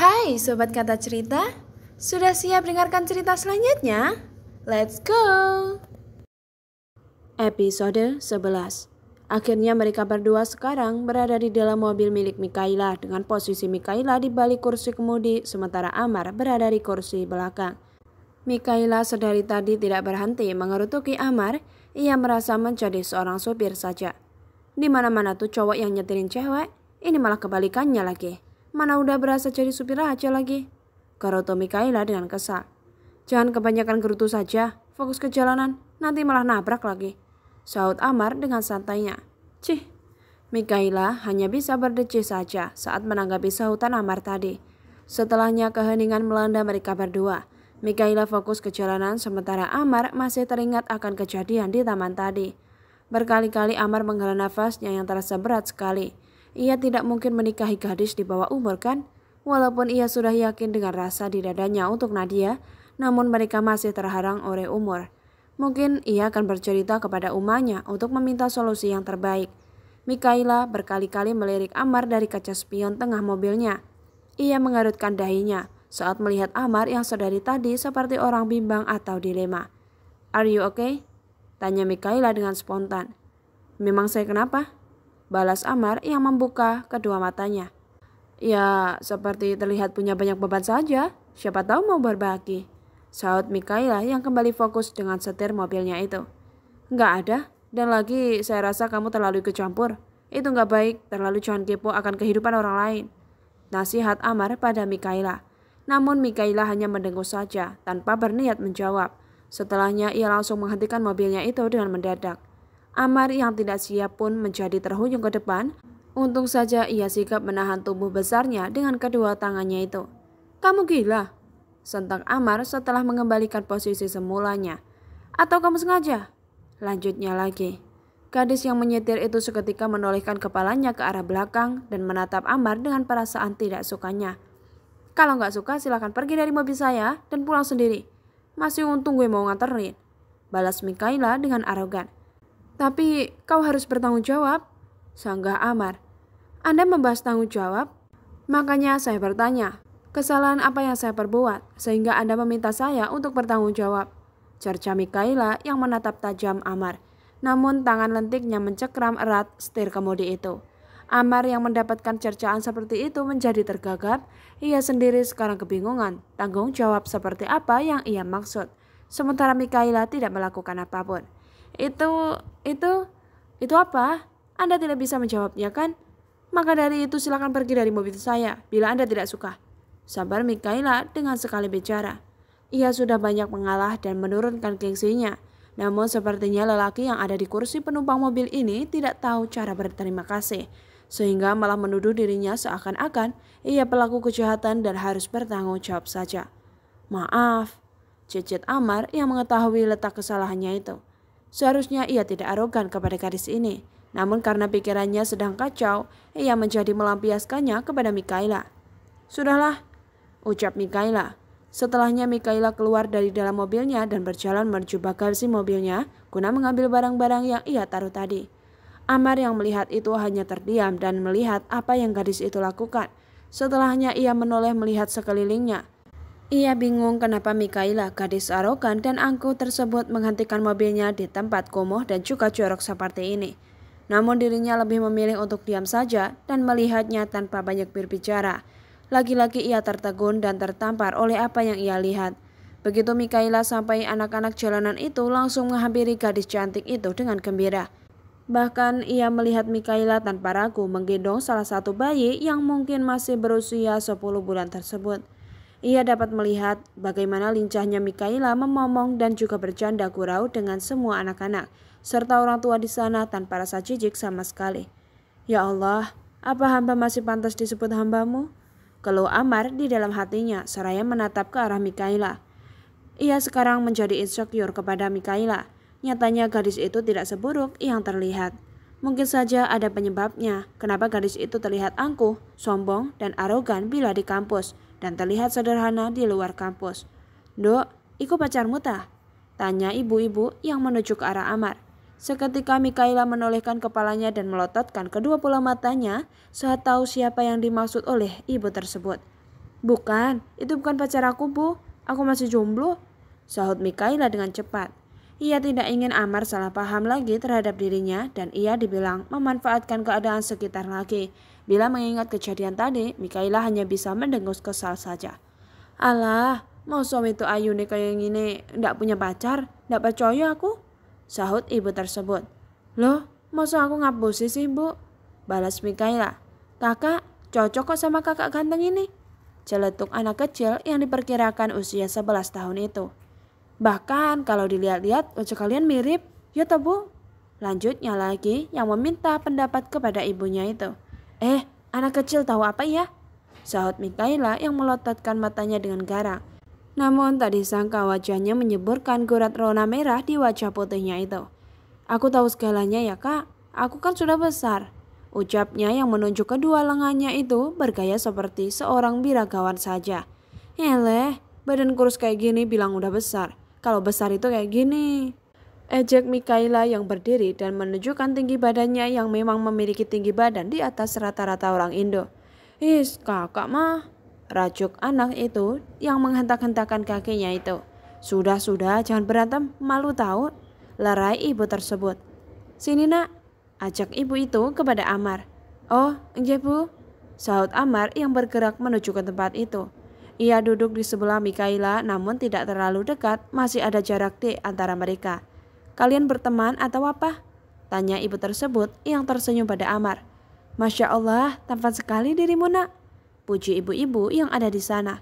Hai Sobat Kata Cerita, sudah siap dengarkan cerita selanjutnya? Let's go! Episode 11. Akhirnya mereka berdua sekarang berada di dalam mobil milik Mikaela dengan posisi Mikaela di balik kursi kemudi sementara Amar berada di kursi belakang. Mikaela sedari tadi tidak berhenti mengerutuki Amar, ia merasa menjadi seorang sopir saja. Di mana-mana tuh cowok yang nyetirin cewek, ini malah kebalikannya lagi. Mana udah berasa jadi supir aja lagi. Gerutu Mikaela dengan kesal. Jangan kebanyakan gerutu saja, fokus ke jalanan, nanti malah nabrak lagi. Sahut Amar dengan santainya. Cih, Mikaela hanya bisa berdecih saja saat menanggapi sahutan Amar tadi. Setelahnya keheningan melanda mereka berdua. Mikaela fokus ke jalanan sementara Amar masih teringat akan kejadian di taman tadi. Berkali-kali Amar menghela nafasnya yang terasa berat sekali. Ia tidak mungkin menikahi gadis di bawah umur kan? Walaupun ia sudah yakin dengan rasa di dadanya untuk Nadia, namun mereka masih terhalang oleh umur. Mungkin ia akan bercerita kepada umahnya untuk meminta solusi yang terbaik. Mikaela berkali-kali melirik Amar dari kaca spion tengah mobilnya. Ia mengerutkan dahinya saat melihat Amar yang sedari tadi seperti orang bimbang atau dilema. Are you okay? Tanya Mikaela dengan spontan. Memang saya kenapa? Balas Amar yang membuka kedua matanya. Ya, seperti terlihat punya banyak beban saja. Siapa tahu mau berbagi. Sahut Mikaela yang kembali fokus dengan setir mobilnya itu. Nggak ada, dan lagi saya rasa kamu terlalu ikut campur. Itu nggak baik, terlalu jangan kepo akan kehidupan orang lain. Nasihat Amar pada Mikaela. Namun Mikaela hanya mendengus saja tanpa berniat menjawab. Setelahnya ia langsung menghentikan mobilnya itu dengan mendadak. Amar yang tidak siap pun menjadi terhuyung ke depan. Untung saja ia sikap menahan tubuh besarnya dengan kedua tangannya itu. Kamu gila? Sentak Amar setelah mengembalikan posisi semulanya. Atau kamu sengaja? Lanjutnya lagi. Gadis yang menyetir itu seketika menolehkan kepalanya ke arah belakang dan menatap Amar dengan perasaan tidak sukanya. Kalau nggak suka silakan pergi dari mobil saya dan pulang sendiri. Masih untung gue mau nganterin. Balas Mikaela dengan arogan. Tapi kau harus bertanggung jawab, sanggah Amar. Anda membahas tanggung jawab? Makanya saya bertanya, kesalahan apa yang saya perbuat sehingga Anda meminta saya untuk bertanggung jawab? Cerca Mikaela yang menatap tajam Amar. Namun tangan lentiknya mencekram erat setir kemudi itu. Amar yang mendapatkan cercaan seperti itu menjadi tergagap. Ia sendiri sekarang kebingungan tanggung jawab seperti apa yang ia maksud. Sementara Mikaela tidak melakukan apapun. Itu apa? Anda tidak bisa menjawabnya kan? Maka dari itu silakan pergi dari mobil saya bila Anda tidak suka. Sabar Mikaela dengan sekali bicara. Ia sudah banyak mengalah dan menurunkan gengsinya. Namun sepertinya lelaki yang ada di kursi penumpang mobil ini tidak tahu cara berterima kasih. Sehingga malah menuduh dirinya seakan-akan ia pelaku kejahatan dan harus bertanggung jawab saja. Maaf, cicit Amar yang mengetahui letak kesalahannya itu. Seharusnya ia tidak arogan kepada gadis ini. Namun karena pikirannya sedang kacau, ia menjadi melampiaskannya kepada Mikaela. Sudahlah, ucap Mikaela. Setelahnya Mikaela keluar dari dalam mobilnya dan berjalan menuju bagasi mobilnya guna mengambil barang-barang yang ia taruh tadi. Amar yang melihat itu hanya terdiam dan melihat apa yang gadis itu lakukan. Setelahnya ia menoleh melihat sekelilingnya. Ia bingung kenapa Mikaela, gadis arogan dan angkuh tersebut menghentikan mobilnya di tempat kumuh dan juga jorok seperti ini. Namun dirinya lebih memilih untuk diam saja dan melihatnya tanpa banyak berbicara. Lagi-lagi ia tertegun dan tertampar oleh apa yang ia lihat. Begitu Mikaela sampai anak-anak jalanan itu langsung menghampiri gadis cantik itu dengan gembira. Bahkan ia melihat Mikaela tanpa ragu menggendong salah satu bayi yang mungkin masih berusia 10 bulan tersebut. Ia dapat melihat bagaimana lincahnya Mikaela memomong dan juga bercanda gurau dengan semua anak-anak, serta orang tua di sana tanpa rasa jijik sama sekali. Ya Allah, apa hamba masih pantas disebut hambamu? Keluh Amar di dalam hatinya seraya menatap ke arah Mikaela. Ia sekarang menjadi insecure kepada Mikaela. Nyatanya gadis itu tidak seburuk yang terlihat. Mungkin saja ada penyebabnya kenapa gadis itu terlihat angkuh, sombong, dan arogan bila di kampus. Dan terlihat sederhana di luar kampus. Dok, iku pacarmu tah? Tanya ibu-ibu yang menuju ke arah Amar. Seketika Mikaela menolehkan kepalanya dan melototkan kedua bola matanya saat tahu siapa yang dimaksud oleh ibu tersebut. Bukan, itu bukan pacar aku, Bu. Aku masih jomblo, sahut Mikaila dengan cepat. Ia tidak ingin Amar salah paham lagi terhadap dirinya dan ia dibilang memanfaatkan keadaan sekitar lagi. Bila mengingat kejadian tadi, Mikaila hanya bisa mendengus kesal saja. Alah, mau suami itu ayu nih kayak gini, ndak punya pacar, ndak percaya aku, sahut ibu tersebut. Loh, masa aku ngapusi sih, Bu? Balas Mikaila. Kakak, cocok kok sama kakak ganteng ini, celetuk anak kecil yang diperkirakan usia 11 tahun itu. Bahkan kalau dilihat-lihat wajah kalian mirip, ya toh Bu? Lanjutnya lagi yang meminta pendapat kepada ibunya itu. Anak kecil tahu apa ya? Sahut Mikaila yang melototkan matanya dengan garang. Namun tak disangka wajahnya menyeburkan gurat rona merah di wajah putihnya itu. Aku tahu segalanya ya kak, aku kan sudah besar. Ucapnya yang menunjuk kedua lengannya itu bergaya seperti seorang biragawan saja. Eleh, badan kurus kayak gini bilang udah besar. Kalau besar itu kayak gini. Ejek Mikaila yang berdiri dan menunjukkan tinggi badannya yang memang memiliki tinggi badan di atas rata-rata orang Indo. Is, kakak mah. Rajuk anak itu yang menghentak-hentakan kakinya itu. Sudah, jangan berantem, malu tahu. Lerai ibu tersebut. Sini nak, ajak ibu itu kepada Amar. Oh, enggak Bu, sahut Amar yang bergerak menuju ke tempat itu. Ia duduk di sebelah Mikaila namun tidak terlalu dekat, masih ada jarak di antara mereka. Kalian berteman atau apa? Tanya ibu tersebut yang tersenyum pada Amar. Masya Allah, tampan sekali dirimu nak, puji ibu-ibu yang ada di sana.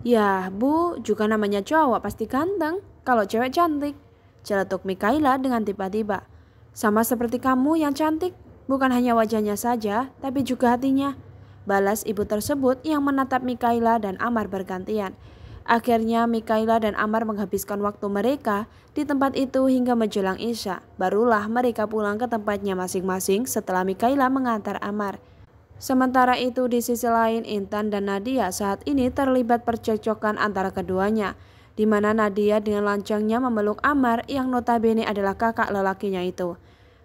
Ya Bu, juga namanya cowok pasti ganteng, kalau cewek cantik, celetuk Mikaila dengan tiba-tiba. Sama seperti kamu yang cantik, bukan hanya wajahnya saja, tapi juga hatinya, balas ibu tersebut yang menatap Mikaila dan Amar bergantian. Akhirnya Mikaila dan Amar menghabiskan waktu mereka di tempat itu hingga menjelang Isya. Barulah mereka pulang ke tempatnya masing-masing setelah Mikaila mengantar Amar. Sementara itu di sisi lain Intan dan Nadia saat ini terlibat percekcokan antara keduanya, di mana Nadia dengan lancangnya memeluk Amar yang notabene adalah kakak lelakinya itu.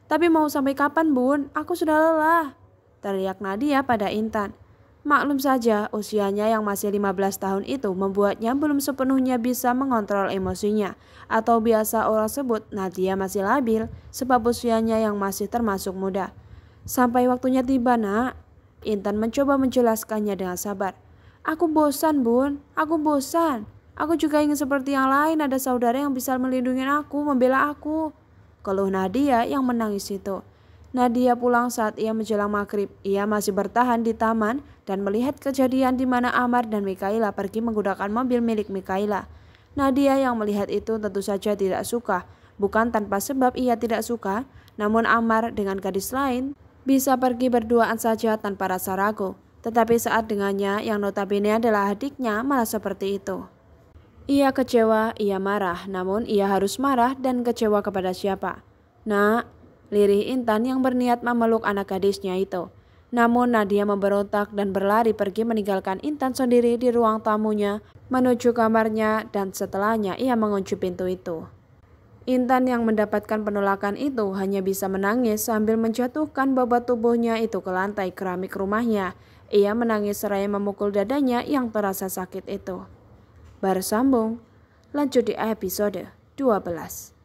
Tapi mau sampai kapan Bun? Aku sudah lelah, teriak Nadia pada Intan. Maklum saja usianya yang masih 15 tahun itu membuatnya belum sepenuhnya bisa mengontrol emosinya. Atau biasa orang sebut Nadia masih labil sebab usianya yang masih termasuk muda. Sampai waktunya tiba nak, Intan mencoba menjelaskannya dengan sabar. Aku bosan Bun, aku bosan. Aku juga ingin seperti yang lain, ada saudara yang bisa melindungi aku, membela aku, keluh Nadia yang menangis itu. Nadia pulang saat ia menjelang maghrib. Ia masih bertahan di taman dan melihat kejadian di mana Amar dan Mikaila pergi menggunakan mobil milik Mikaila. Nadia yang melihat itu tentu saja tidak suka. Bukan tanpa sebab ia tidak suka, namun Amar dengan gadis lain bisa pergi berduaan saja tanpa rasa ragu. Tetapi saat dengannya yang notabene adalah adiknya malah seperti itu. Ia kecewa, ia marah, namun ia harus marah dan kecewa kepada siapa? Nak, lirih Intan yang berniat memeluk anak gadisnya itu. Namun Nadia memberontak dan berlari pergi meninggalkan Intan sendiri di ruang tamunya menuju kamarnya dan setelahnya ia mengunci pintu itu. Intan yang mendapatkan penolakan itu hanya bisa menangis sambil menjatuhkan bobot tubuhnya itu ke lantai keramik rumahnya. Ia menangis seraya memukul dadanya yang terasa sakit itu. Bersambung, lanjut di episode 12.